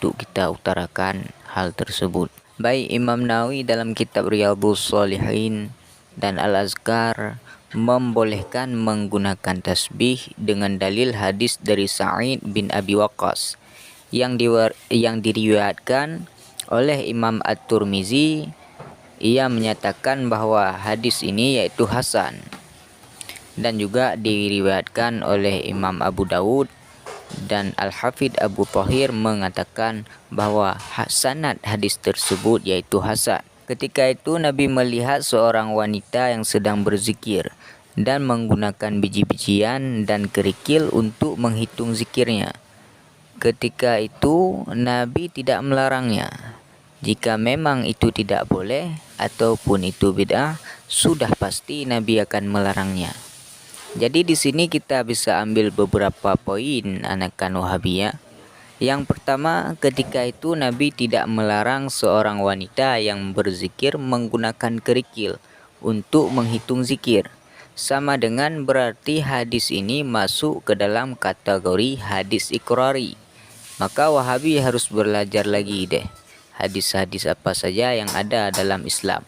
untuk kita utarakan hal tersebut. Baik, Imam Nawawi dalam kitab Riyadhus Shalihin dan Al-Azkar membolehkan menggunakan tasbih dengan dalil hadis dari Sa'id bin Abi Waqqas yang diriwayatkan oleh Imam At-Tirmizi. Ia menyatakan bahwa hadis ini yaitu hasan, dan juga diriwayatkan oleh Imam Abu Dawud, dan Al-Hafidh Abu Thahir mengatakan bahwa sanad hadis tersebut yaitu hasan. Ketika itu Nabi melihat seorang wanita yang sedang berzikir dan menggunakan biji-bijian dan kerikil untuk menghitung zikirnya. Ketika itu Nabi tidak melarangnya. Jika memang itu tidak boleh ataupun itu bid'ah, sudah pasti Nabi akan melarangnya. Jadi di sini kita bisa ambil beberapa poin anakan Wahabiyah. Yang pertama, ketika itu Nabi tidak melarang seorang wanita yang berzikir menggunakan kerikil untuk menghitung zikir. Sama dengan berarti hadis ini masuk ke dalam kategori hadis ikrari. Maka Wahabi harus belajar lagi deh hadis-hadis apa saja yang ada dalam Islam.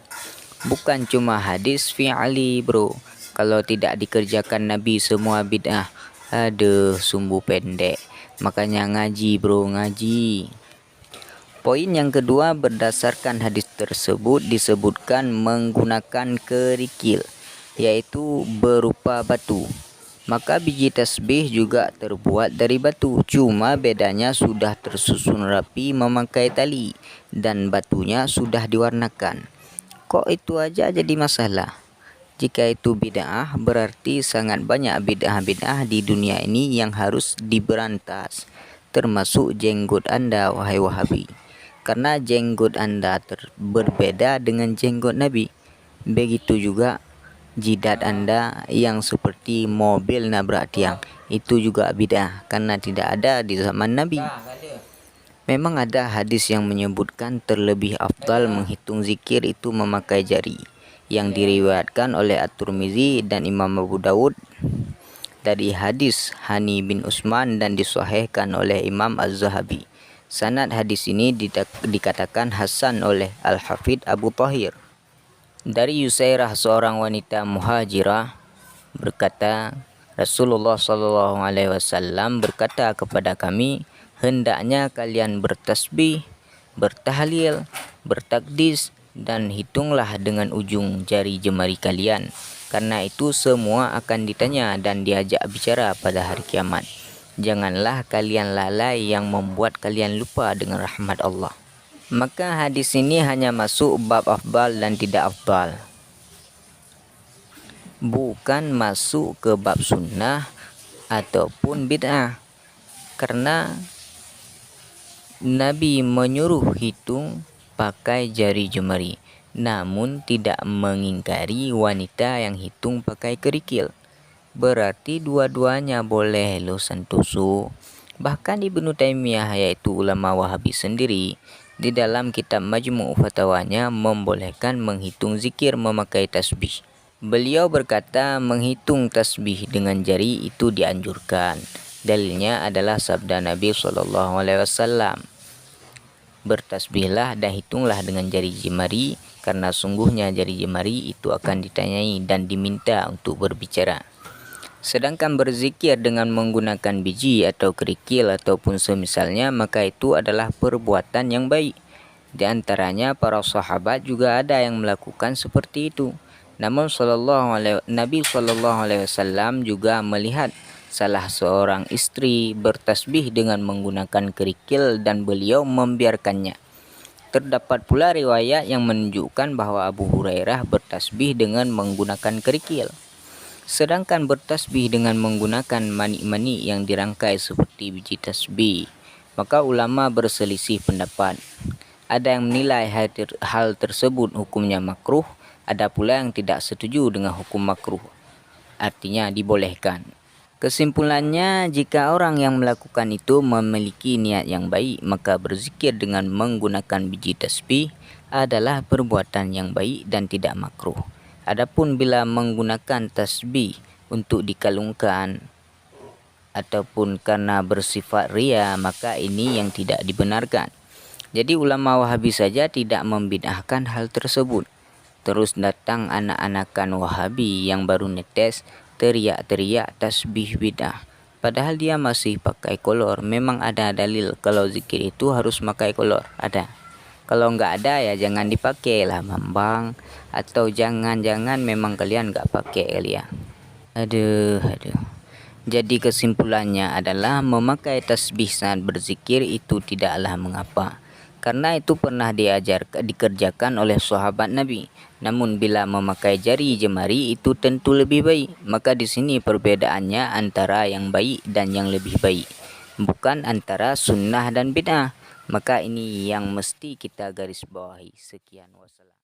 Bukan cuma hadis fi'ali bro. Kalau tidak dikerjakan Nabi semua bid'ah. Aduh, sumbu pendek. Makanya ngaji bro, ngaji. Poin yang kedua, berdasarkan hadis tersebut disebutkan menggunakan kerikil, yaitu berupa batu. Maka biji tasbih juga terbuat dari batu. Cuma bedanya sudah tersusun rapi memakai tali dan batunya sudah diwarnakan. Kok itu aja jadi masalah? Jika itu bid'ah, berarti sangat banyak bid'ah-bid'ah di dunia ini yang harus diberantas, termasuk jenggot Anda, wahai Wahabi. Karena jenggot Anda berbeda dengan jenggot Nabi. Begitu juga jidat Anda yang seperti mobil nabrak tiang, itu juga bid'ah karena tidak ada di zaman Nabi. Memang ada hadis yang menyebutkan terlebih afdal menghitung zikir itu memakai jari, yang diriwayatkan oleh At-Tirmizi dan Imam Abu Dawud dari hadis Hani bin Utsman dan disahihkan oleh Imam Az-Zahabi. Sanad hadis ini dikatakan hasan oleh Al-Hafidh Abu Thahir. Dari Yusairah, seorang wanita muhajirah, berkata, Rasulullah SAW berkata kepada kami, hendaknya kalian bertasbih, bertahlil, bertakdis, dan hitunglah dengan ujung jari jemari kalian, karena itu semua akan ditanya dan diajak bicara pada hari kiamat. Janganlah kalian lalai yang membuat kalian lupa dengan rahmat Allah. Maka hadis ini hanya masuk bab afdal dan tidak afdal, bukan masuk ke bab sunnah ataupun bid'ah. Karena Nabi menyuruh hitung pakai jari jemari, namun tidak mengingkari wanita yang hitung pakai kerikil. Berarti dua-duanya boleh lo santoso. Bahkan Ibnu Taimiyah, yaitu ulama Wahabi sendiri, di dalam kitab Majmu' Fatwanya membolehkan menghitung zikir memakai tasbih. Beliau berkata menghitung tasbih dengan jari itu dianjurkan. Dalilnya adalah sabda Nabi SAW, bertasbihlah dan hitunglah dengan jari jemari, karena sungguhnya jari jemari itu akan ditanyai dan diminta untuk berbicara. Sedangkan berzikir dengan menggunakan biji atau kerikil ataupun semisalnya, maka itu adalah perbuatan yang baik. Di antaranya para sahabat juga ada yang melakukan seperti itu. Namun Nabi SAW juga melihat salah seorang istri bertasbih dengan menggunakan kerikil dan beliau membiarkannya. Terdapat pula riwayat yang menunjukkan bahwa Abu Hurairah bertasbih dengan menggunakan kerikil. Sedangkan bertasbih dengan menggunakan mani-mani yang dirangkai seperti biji tasbih, maka ulama berselisih pendapat. Ada yang menilai hal tersebut hukumnya makruh, ada pula yang tidak setuju dengan hukum makruh, artinya dibolehkan. Kesimpulannya, jika orang yang melakukan itu memiliki niat yang baik, maka berzikir dengan menggunakan biji tasbih adalah perbuatan yang baik dan tidak makruh. Adapun bila menggunakan tasbih untuk dikalungkan ataupun karena bersifat ria, maka ini yang tidak dibenarkan. Jadi ulama Wahabi saja tidak membid'ahkan hal tersebut. Terus datang anak-anakan Wahabi yang baru netes teriak-teriak tasbih bid'ah. Padahal dia masih pakai kolor. Memang ada dalil kalau zikir itu harus pakai kolor? Ada. Kalau nggak ada ya jangan dipakai lah Bambang. Atau jangan-jangan memang kalian nggak pakai kali ya. Aduh. Jadi kesimpulannya adalah memakai tasbih saat berzikir itu tidaklah mengapa. Karena itu pernah dikerjakan oleh sahabat Nabi. Namun bila memakai jari jemari itu tentu lebih baik. Maka di sini perbedaannya antara yang baik dan yang lebih baik. Bukan antara sunnah dan bid'ah. Maka ini yang mesti kita garis bawahi. Sekian wassalam.